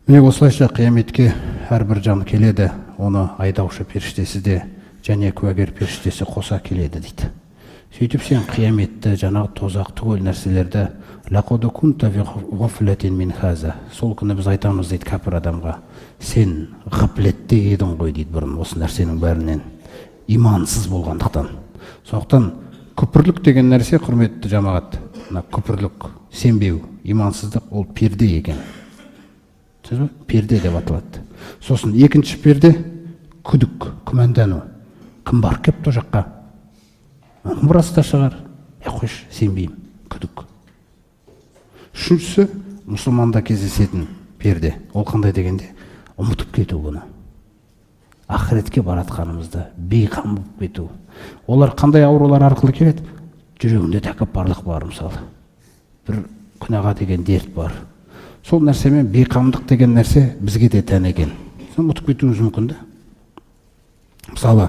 Міне осылайша қияметке әрбір жан келеді, оны айдаушы періштесі де және куәгер періштесі қоса келеді дейді. Сөйтіп сен қияметті, жаңағы тозақ түгел нәрселерді лақоду кунта фи ғафлатин мин хаза. Сол күні біз айтамыз дейді кәпір адамға, сен ғафлетте едің ғой дейді бұрын осы нәрсенің бәрінен, имансыз болғандықтан. Сондықтан күпірлік деген нәрсе, құрметті жамағат, күпірлік, сенбеу, имансыздық, ол перде екен. Перде деп аталады. Сосын екінші перде күдік, күмәндану. Кім бар кеп то жаққа? Мұрасы да шығар. Қойшы, сенбеймін, күдік. Үшіншісі мұсылманда кездесетін перде. Ол қандай дегенде? Ұмытып кету бұны. Ақыретке баратқанымызды, бейқам болып кету. Олар қандай аурулар арқылы келеді? Жүрегінде тәкаппарлық бар, мысалы. Бір күнәға деген дерт бар. Сол нәрсемен бейқамдық деген нәрсе бізге де тән екен. Соны ұмытып кетуіміз мүмкін де. Мысалы,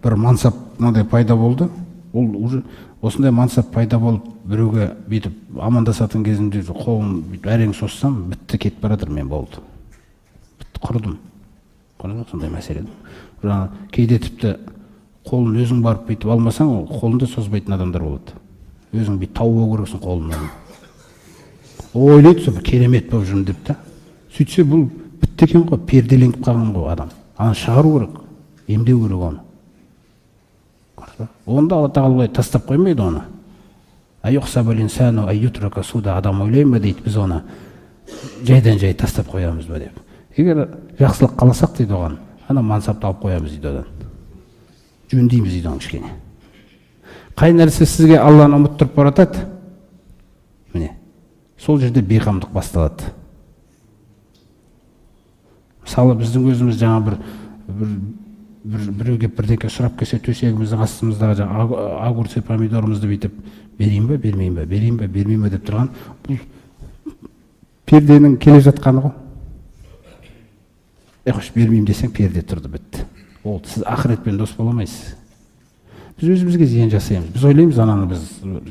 бір мансап мынандай пайда болды. Ол уже осындай мансап пайда болып, біреуге бүйтіп амандасатын кезінде қолын әрең соссам, бітті кетіп барадыр мен болды. Бітті, құрыдым. Сондай мәселе. Кейде тіпті қолын өзің барып бүйтіп алмасаң, қолында созбайтын адамдар болады. Өзің бүйтіп тауып көресің қолынан. Ойлайды, сол керемет болып жүрмін деп та. Сөйтсе бұл бітті екен ғой, перделеніп қалған ғой адам. Аны шығару керек, емдеу керек оны. Онда Алла тағала тастап қоймайды оны. Айюхсабул инсану айютрака суда, адам ойлай ма дейді, біз оны жайдан жай тастап қоямыз ба деп. Егер жақсылық қаласақ дейді оған, ана мансапты алып қоямыз дейді одан. Жөндейміз дейді оны кішкене. Қай нәрсе сізге Алланы ұмыттырып баратады? Міне, сол жерде бейқамдық басталады. Мысалы, біздің өзіміз жаңа біреуге бірдеңе сұрап келсе, төсегіміздің астымыздағы огурцы, помидорымызды бүйтіп берейін ба, бермейін ба, берейін ба, бермейін ба деп тұрған, бұл перденің келе жатқаны ғой. Қош, бермеймін десең, перде тұрды, бітті. Ол сіз ақыретпен дос бола алмайсыз. Біз өзімізге зиян жасаймыз. Біз ойлаймыз, ананы біз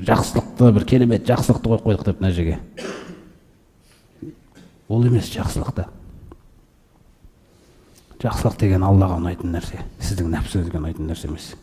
жақсылықты, бір керемет жақсылықты қойдық деп мына жерге. Ол емес жақсылықты. Жақсылық деген Аллаға ұнайтын нәрсе, сіздің нәпсіңізге ұнайтын нәрсе емес.